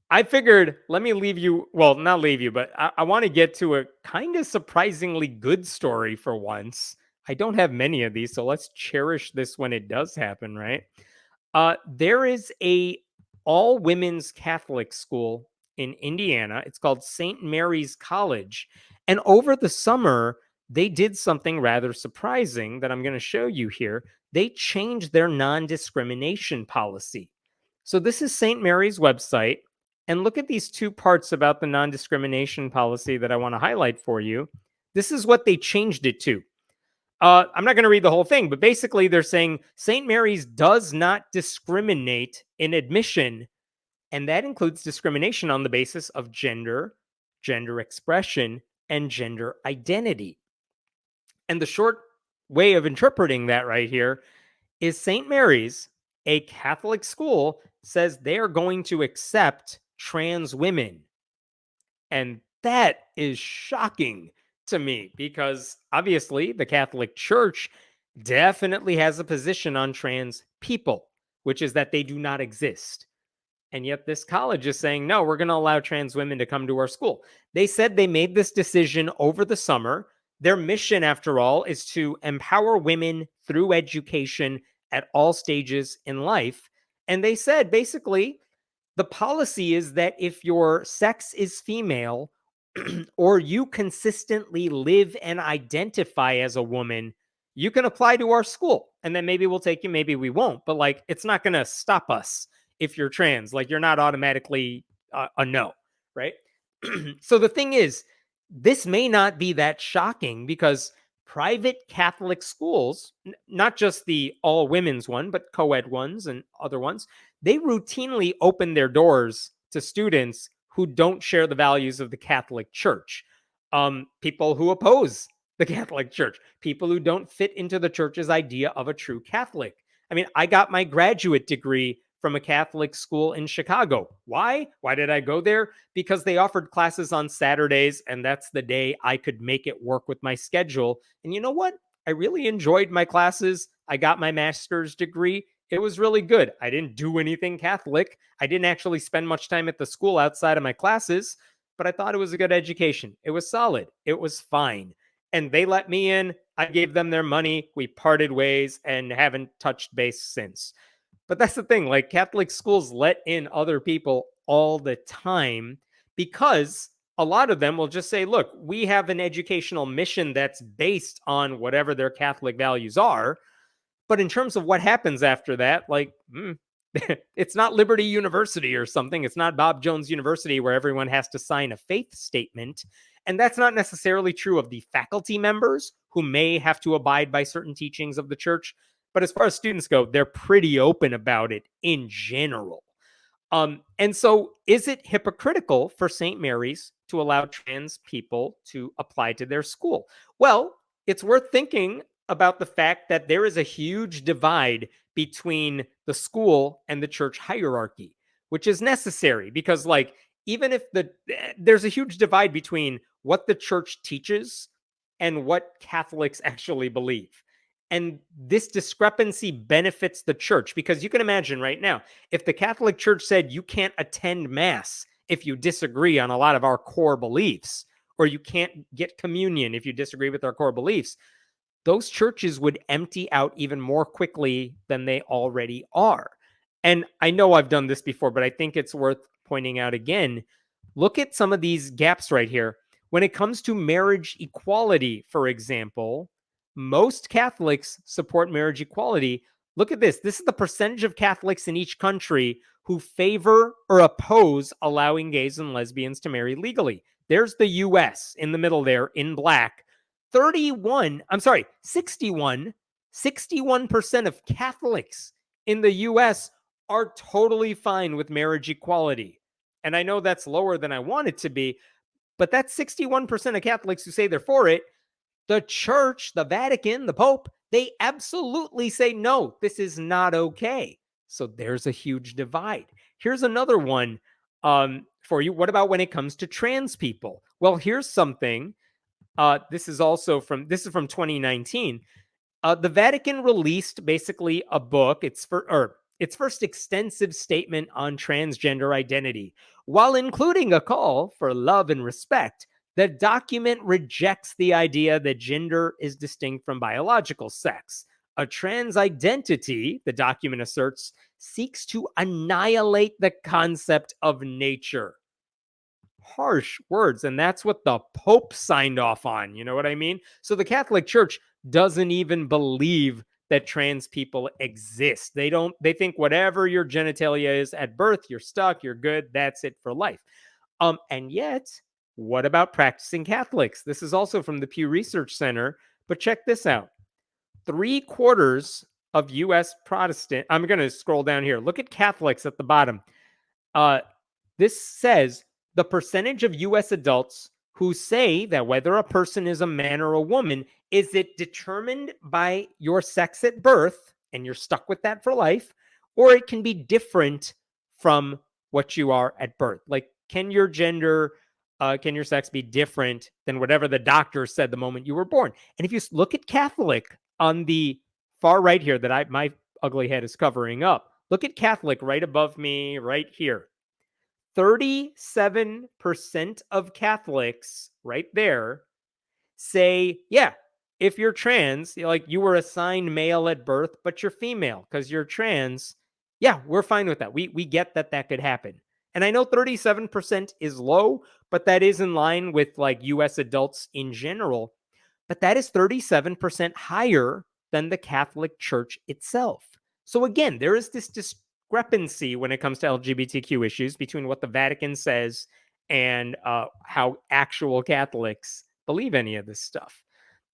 I figured, let me leave you, well, not leave you, but I want to get to a kind of surprisingly good story for once. I don't have many of these, so let's cherish this when it does happen, right? There is a all women's Catholic school in Indiana. It's called St. Mary's College. And over the summer, they did something rather surprising that I'm going to show you here. They changed their non discrimination policy. So, this is St. Mary's website. And look at these two parts about the non discrimination policy that I want to highlight for you. This is what they changed it to. I'm not going to read the whole thing, but basically they're saying St. Mary's does not discriminate in admission, and that includes discrimination on the basis of gender, gender expression, and gender identity. And the short way of interpreting that right here is St. Mary's, a Catholic school, says they are going to accept trans women. And that is shocking to me because obviously the Catholic Church definitely has a position on trans people, which is that they do not exist. And yet this college is saying, no, we're going to allow trans women to come to our school. They said they made this decision over the summer. Their mission, after all, is to empower women through education at all stages in life. And they said basically, the policy is that if your sex is female or you consistently live and identify as a woman, you can apply to our school. And then maybe we'll take you, maybe we won't. But like, it's not going to stop us if you're trans. Like, you're not automatically a no, right? So the thing is, this may not be that shocking because private Catholic schools, not just the all women's one, but co ed ones and other ones, they routinely open their doors to students who don't share the values of the Catholic Church, people who oppose the Catholic Church, people who don't fit into the church's idea of a true Catholic. I mean, I got my graduate degree from a Catholic school in Chicago. Why? Why did I go there? Because they offered classes on Saturdays, and that's the day I could make it work with my schedule. And you know what? I really enjoyed my classes. I got my master's degree. It was really good. I didn't do anything Catholic. I didn't actually spend much time at the school outside of my classes, but I thought it was a good education. It was solid. It was fine. And they let me in. I gave them their money. We parted ways and haven't touched base since. But that's the thing, like, Catholic schools let in other people all the time because a lot of them will just say, look, we have an educational mission that's based on whatever their Catholic values are. But in terms of what happens after that, like, it's not Liberty University or something. It's not Bob Jones University where everyone has to sign a faith statement. And that's not necessarily true of the faculty members who may have to abide by certain teachings of the church. But as far as students go, they're pretty open about it in general. And so is it hypocritical for St. Mary's to allow trans people to apply to their school? Well, it's worth thinking about the fact that there is a huge divide between the school and the church hierarchy, which is necessary because, like, even if there's a huge divide between what the church teaches and what Catholics actually believe. And this discrepancy benefits the church because you can imagine right now, if the Catholic Church said you can't attend Mass if you disagree on a lot of our core beliefs, or you can't get communion if you disagree with our core beliefs, those churches would empty out even more quickly than they already are. And I know I've done this before, but I think it's worth pointing out again. Look at some of these gaps right here. When it comes to marriage equality, for example, most Catholics support marriage equality. Look at this. This is the percentage of Catholics in each country who favor or oppose allowing gays and lesbians to marry legally. There's the US in the middle there in black. 61% of Catholics in the US are totally fine with marriage equality. And I know that's lower than I want it to be, but that's 61% of Catholics who say they're for it. The church, the Vatican, the Pope, they absolutely say, no, this is not okay. So there's a huge divide. Here's another one for you. What about when it comes to trans people? Well, here's something. This is from 2019. The Vatican released basically a book. its first extensive statement on transgender identity. While including a call for love and respect, the document rejects the idea that gender is distinct from biological sex. A trans identity, the document asserts, seeks to annihilate the concept of nature. Harsh words, and that's what the Pope signed off on. You know what I mean? So the Catholic Church doesn't even believe that trans people exist. They think whatever your genitalia is at birth, you're stuck, you're good, that's it for life. And yet, what about practicing Catholics? This is also from the Pew Research Center, but check this out. 3/4 of US Protestant, I'm going to scroll down here. Look at Catholics at the bottom. Uh, this says the percentage of US adults who say that whether a person is a man or a woman, is it determined by your sex at birth and you're stuck with that for life, or it can be different from what you are at birth? Like, can your gender, can your sex be different than whatever the doctor said the moment you were born? And if you look at Catholic on the far right here that my ugly head is covering up, look at Catholic right above me, right here. 37% of Catholics right there say, yeah, if you're trans, like you were assigned male at birth, but you're female because you're trans, yeah, we're fine with that. We get that that could happen. And I know 37% is low, but that is in line with like US adults in general. But that is 37% higher than the Catholic Church itself. So again, there is this discrepancy when it comes to LGBTQ issues between what the Vatican says and how actual Catholics believe any of this stuff.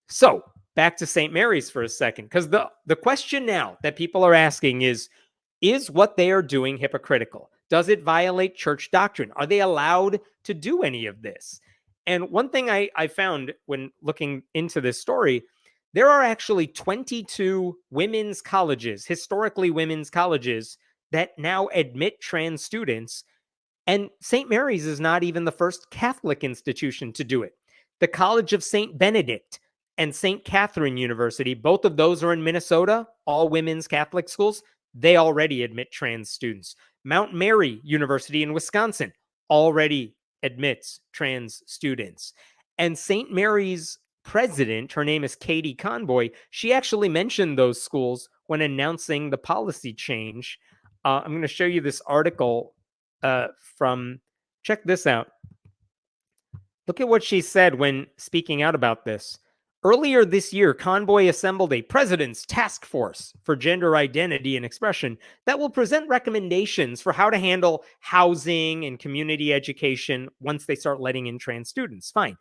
So back to St. Mary's for a second, because the question now that people are asking is what they are doing hypocritical? Does it violate church doctrine? Are they allowed to do any of this? And one thing I found when looking into this story, there are actually 22 women's colleges, historically women's colleges, that now admit trans students. And St. Mary's is not even the first Catholic institution to do it. The College of St. Benedict and St. Catherine University, both of those are in Minnesota, all women's Catholic schools. They already admit trans students. Mount Mary University in Wisconsin already admits trans students. And St. Mary's president, her name is Katie Convoy, she actually mentioned those schools when announcing the policy change. I'm going to show you this article from, check this out. Look at what she said when speaking out about this. Earlier this year, Convoy assembled a president's task force for gender identity and expression that will present recommendations for how to handle housing and community education once they start letting in trans students. Fine.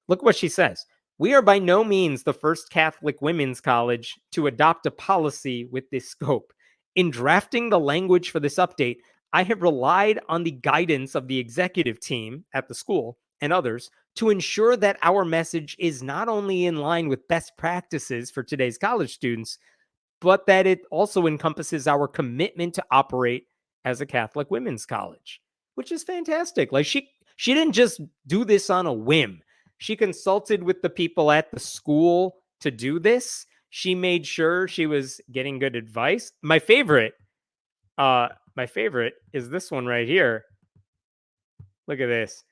Look what she says. We are by no means the first Catholic women's college to adopt a policy with this scope. In drafting the language for this update, I have relied on the guidance of the executive team at the school and others to ensure that our message is not only in line with best practices for today's college students, but that it also encompasses our commitment to operate as a Catholic women's college, which is fantastic. Like she didn't just do this on a whim. She consulted with the people at the school to do this. She made sure she was getting good advice. My favorite is this one right here. Look at this.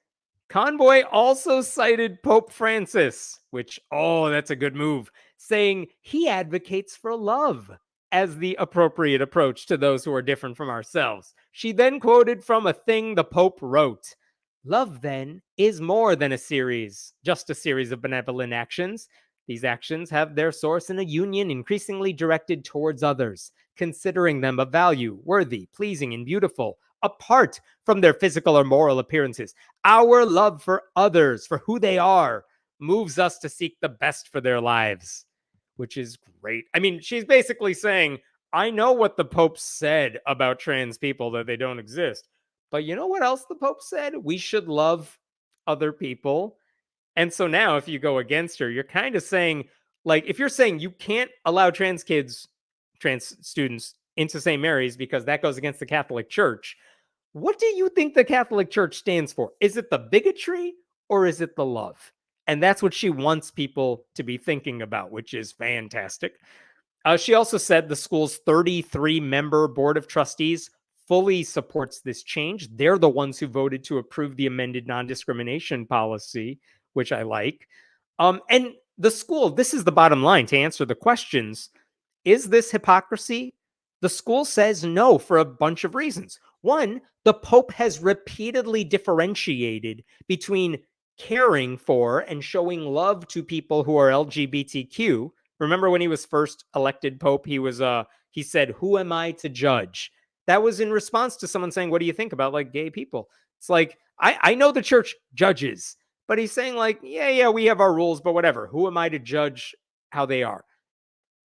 Convoy also cited Pope Francis, which, oh, that's a good move, saying he advocates for love as the appropriate approach to those who are different from ourselves. She then quoted from a thing the Pope wrote. Love, then, is more than just a series of benevolent actions. These actions have their source in a union increasingly directed towards others, considering them of value, worthy, pleasing, and beautiful, apart from their physical or moral appearances. Our love for others, for who they are, moves us to seek the best for their lives, which is great. I mean, she's basically saying, I know what the Pope said about trans people, that they don't exist. But you know what else the Pope said? We should love other people. And so now if you go against her, you're kind of saying, like, if you're saying you can't allow trans students into St. Mary's because that goes against the Catholic Church, what do you think the Catholic Church stands for? Is it the bigotry or is it the love? And that's what she wants people to be thinking about, which is fantastic. She also said the school's 33-member board of trustees fully supports this change. They're the ones who voted to approve the amended non-discrimination policy, which I like. And the school, this is the bottom line to answer the questions. Is this hypocrisy? The school says no for a bunch of reasons. One, the Pope has repeatedly differentiated between caring for and showing love to people who are LGBTQ. Remember when he was first elected Pope, he said, "Who am I to judge?" That was in response to someone saying, "What do you think about like gay people?" It's like, I know the church judges, but he's saying like, yeah, we have our rules, but whatever. Who am I to judge how they are?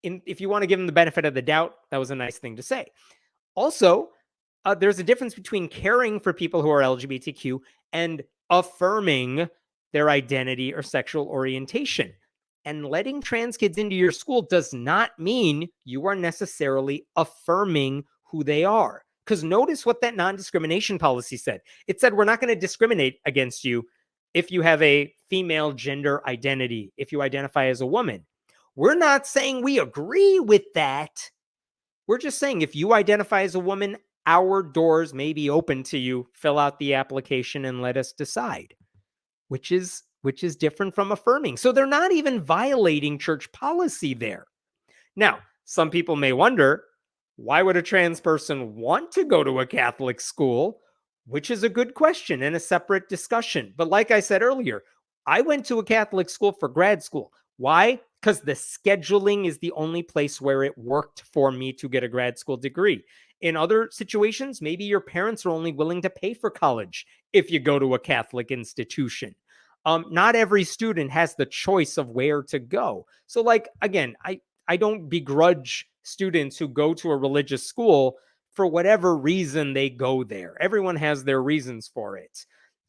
If you want to give them the benefit of the doubt, that was a nice thing to say. Also, there's a difference between caring for people who are LGBTQ and affirming their identity or sexual orientation. And letting trans kids into your school does not mean you are necessarily affirming who they are. Because notice what that non-discrimination policy said. It said we're not going to discriminate against you if you have a female gender identity, if you identify as a woman. We're not saying we agree with that. We're just saying if you identify as a woman, our doors may be open to you. Fill out the application and let us decide, which is different from affirming. So they're not even violating church policy there. Now, some people may wonder, why would a trans person want to go to a Catholic school? Which is a good question and a separate discussion. But like I said earlier, I went to a Catholic school for grad school. Why? Because the scheduling is the only place where it worked for me to get a grad school degree. In other situations, maybe your parents are only willing to pay for college if you go to a Catholic institution. Not every student has the choice of where to go. So, like, again, I don't begrudge students who go to a religious school for whatever reason they go there. Everyone has their reasons for it.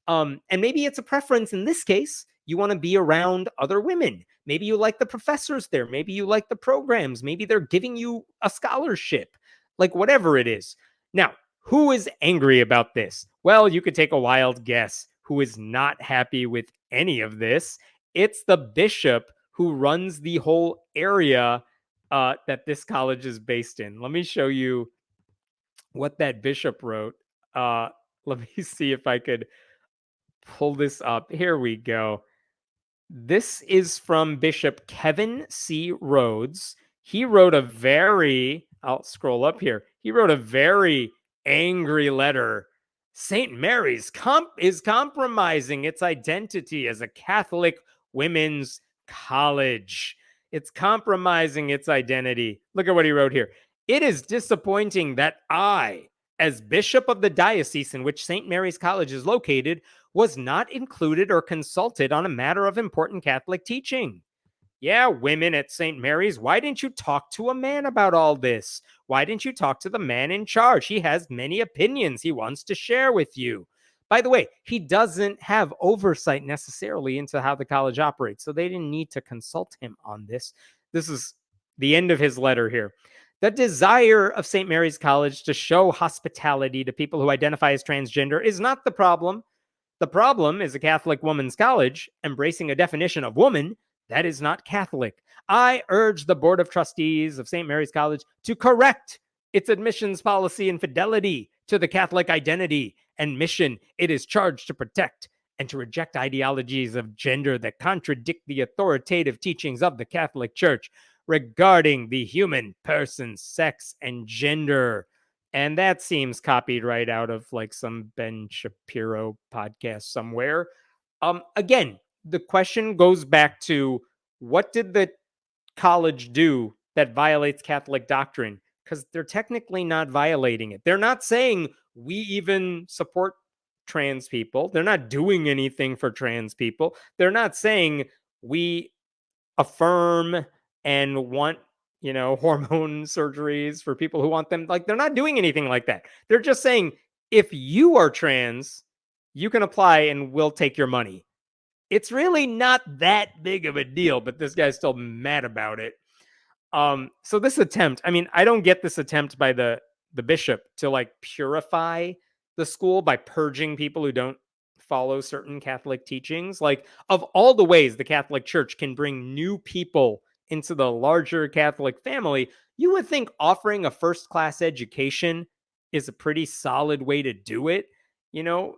And maybe it's a preference in this case. You want to be around other women. Maybe you like the professors there. Maybe you like the programs. Maybe they're giving you a scholarship, like whatever it is. Now, who is angry about this? Well, you could take a wild guess who is not happy with any of this. It's the bishop who runs the whole area that this college is based in. Let me show you what that bishop wrote. Let me see if I could pull this up. Here we go. This is from Bishop Kevin C. Rhodes. He wrote a very, I'll scroll up here. He wrote a very angry letter. St. Mary's is compromising its identity as a Catholic women's college. It's compromising its identity. Look at what he wrote here. It is disappointing that I, as bishop of the diocese in which St. Mary's College is located, was not included or consulted on a matter of important Catholic teaching. Yeah, women at St. Mary's, why didn't you talk to a man about all this? Why didn't you talk to the man in charge? He has many opinions he wants to share with you. By the way, he doesn't have oversight necessarily into how the college operates, so they didn't need to consult him on this. This is the end of his letter here. The desire of St. Mary's College to show hospitality to people who identify as transgender is not the problem. The problem is a Catholic woman's college embracing a definition of woman that is not Catholic. I urge the Board of Trustees of St. Mary's College to correct its admissions policy and fidelity to the Catholic identity and mission it is charged to protect, and to reject ideologies of gender that contradict the authoritative teachings of the Catholic Church regarding the human person's sex and gender. And that seems copied right out of like some Ben Shapiro podcast somewhere. Again, the question goes back to, what did the college do that violates Catholic doctrine? Because they're technically not violating it. They're not saying we even support trans people. They're not doing anything for trans people. They're not saying we affirm and want, hormone surgeries for people who want them. Like, they're not doing anything like that. They're just saying, if you are trans, you can apply and we'll take your money. It's really not that big of a deal, but this guy's still mad about it. So this attempt, I mean, I don't get this attempt by the bishop to like purify the school by purging people who don't follow certain Catholic teachings. Like, of all the ways the Catholic Church can bring new people into the larger Catholic family, you would think offering a first class education is a pretty solid way to do it. You know,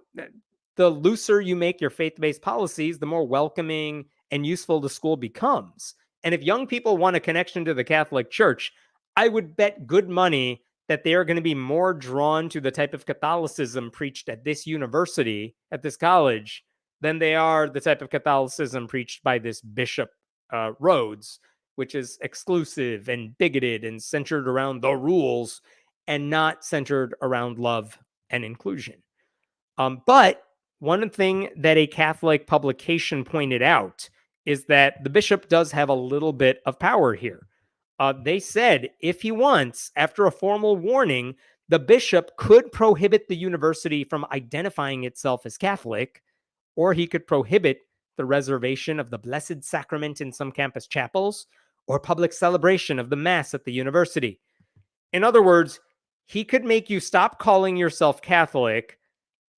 the looser you make your faith based policies, the more welcoming and useful the school becomes. And if young people want a connection to the Catholic Church, I would bet good money that they are going to be more drawn to the type of Catholicism preached at this university, at this college, than they are the type of Catholicism preached by this Bishop Rhodes, which is exclusive and bigoted and centered around the rules and not centered around love and inclusion. But one thing that a Catholic publication pointed out is that the bishop does have a little bit of power here. They said if he wants, after a formal warning, the bishop could prohibit the university from identifying itself as Catholic, or he could prohibit the reservation of the Blessed Sacrament in some campus chapels, or public celebration of the Mass at the university. In other words, he could make you stop calling yourself Catholic,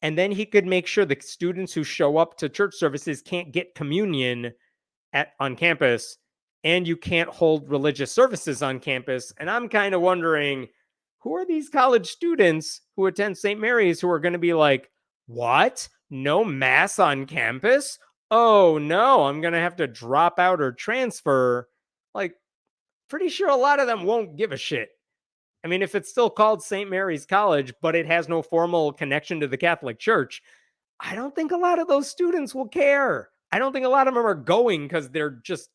and then he could make sure the students who show up to church services can't get communion on campus, and you can't hold religious services on campus. And I'm kind of wondering, who are these college students who attend St. Mary's who are going to be like, what? No mass on campus? Oh no, I'm going to have to drop out or transfer. Like, pretty sure a lot of them won't give a shit. I mean, if it's still called St. Mary's College, but it has no formal connection to the Catholic Church, I don't think a lot of those students will care. I don't think a lot of them are going because they're just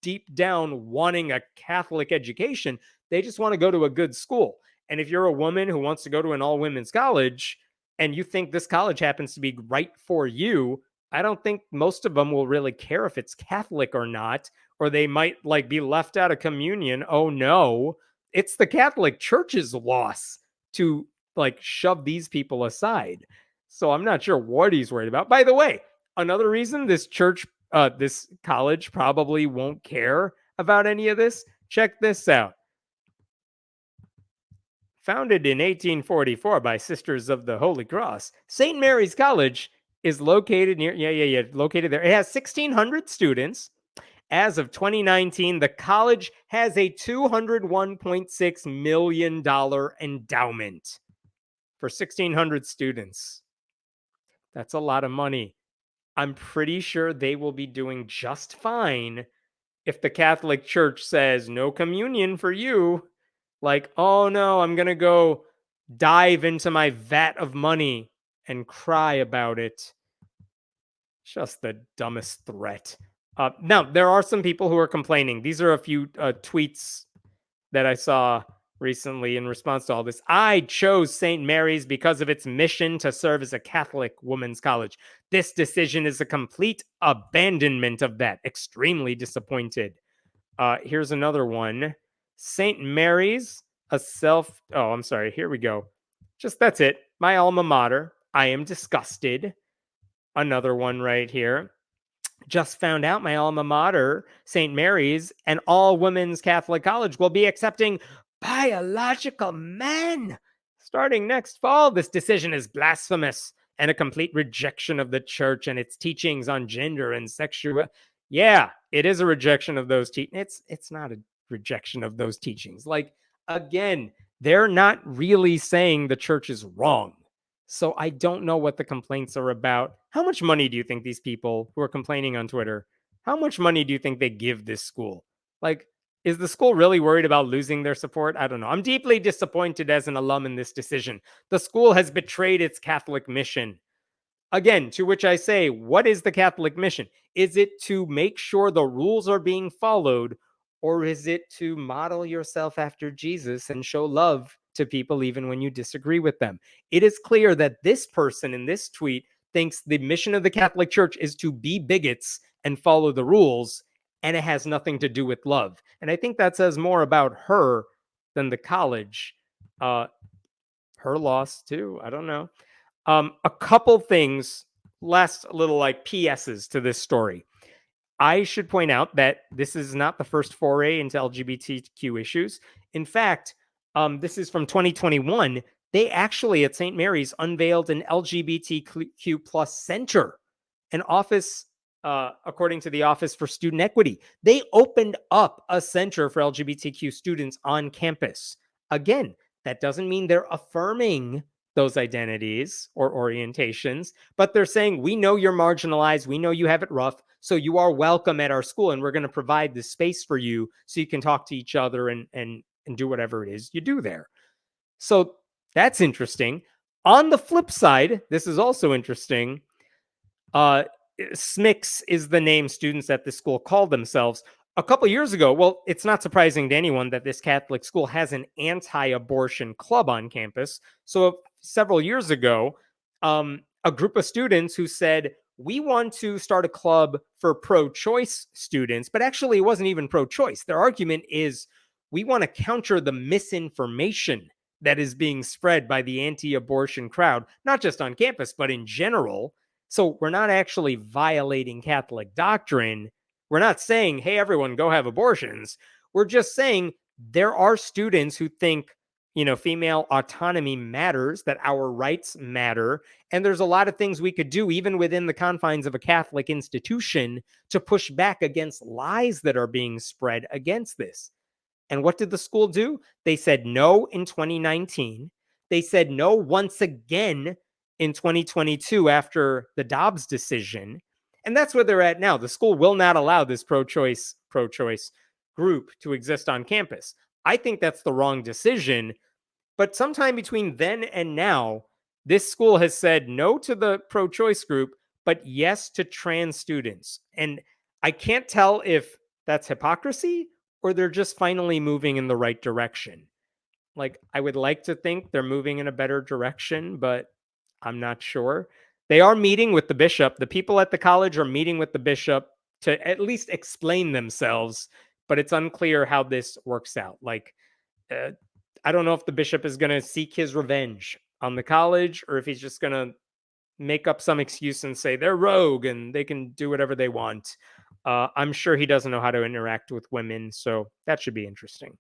deep down wanting a Catholic education. They just want to go to a good school. And if you're a woman who wants to go to an all women's college and you think this college happens to be right for you, I don't think most of them will really care if it's Catholic or not, or they might like be left out of communion. Oh no, it's the Catholic Church's loss to like shove these people aside. So I'm not sure what he's worried about. By the way, another reason this this college probably won't care about any of this. Check this out. Founded in 1844 by Sisters of the Holy Cross, St. Mary's College is located near, located there. It has 1,600 students. As of 2019, the college has a $201.6 million endowment for 1,600 students. That's a lot of money. I'm pretty sure they will be doing just fine if the Catholic Church says no communion for you. Like, oh no, I'm going to go dive into my vat of money and cry about it. Just the dumbest threat. Now, there are some people who are complaining. These are a few tweets that I saw recently in response to all this. I chose St. Mary's because of its mission to serve as a Catholic women's college. This decision is a complete abandonment of that. Extremely disappointed. Here's another one. St. Mary's, I'm sorry. Here we go. Just that's it. My alma mater. I am disgusted. Another one right here. Just found out my alma mater, St. Mary's, an all women's Catholic college, will be accepting biological men starting next fall. This decision is blasphemous and a complete rejection of the church and its teachings on gender and sexuality. Yeah, it is a rejection of those teachings. It's not a rejection of those teachings. Like, again, they're not really saying the church is wrong. So I don't know what the complaints are about. How much money do you think these people who are complaining on Twitter, how much money do you think they give this school? Like, is the school really worried about losing their support? I don't know. I'm deeply disappointed as an alum in this decision. The school has betrayed its Catholic mission. Again, to which I say, what is the Catholic mission? Is it to make sure the rules are being followed, or is it to model yourself after Jesus and show love to people even when you disagree with them? It is clear that this person in this tweet thinks the mission of the Catholic Church is to be bigots and follow the rules, and it has nothing to do with love. And I think that says more about her than the college. Her loss, too. I don't know. A couple things, last little like PSs to this story. I should point out that this is not the first foray into LGBTQ issues. In fact, this is from 2021. They actually at St. Mary's unveiled an LGBTQ plus center, an office according to the Office for Student Equity. They opened up a center for LGBTQ students on campus. Again, that doesn't mean they're affirming those identities or orientations, but they're saying, we know you're marginalized, we know you have it rough, so you are welcome at our school, and we're going to provide this space for you so you can talk to each other and do whatever it is you do there. So that's interesting. On the flip side, this is also interesting. SMICS is the name students at this school call themselves. A couple years ago, well, it's not surprising to anyone that this Catholic school has an anti-abortion club on campus. So several years ago, a group of students who said, we want to start a club for pro-choice students, but actually it wasn't even pro-choice. Their argument is, we want to counter the misinformation that is being spread by the anti-abortion crowd, not just on campus, but in general. So we're not actually violating Catholic doctrine. We're not saying, hey, everyone, go have abortions. We're just saying there are students who think, female autonomy matters, that our rights matter. And there's a lot of things we could do, even within the confines of a Catholic institution, to push back against lies that are being spread against this. And what did the school do? They said no in 2019. They said no once again in 2022 after the Dobbs decision. And that's where they're at now. The school will not allow this pro-choice group to exist on campus. I think that's the wrong decision. But sometime between then and now, this school has said no to the pro-choice group, but yes to trans students. And I can't tell if that's hypocrisy or they're just finally moving in the right direction. Like, I would like to think they're moving in a better direction, but I'm not sure. They are meeting with the bishop. The people at the college are meeting with the bishop to at least explain themselves, but it's unclear how this works out. Like, I don't know if the bishop is going to seek his revenge on the college or if he's just going to make up some excuse and say they're rogue and they can do whatever they want. I'm sure he doesn't know how to interact with women, so that should be interesting.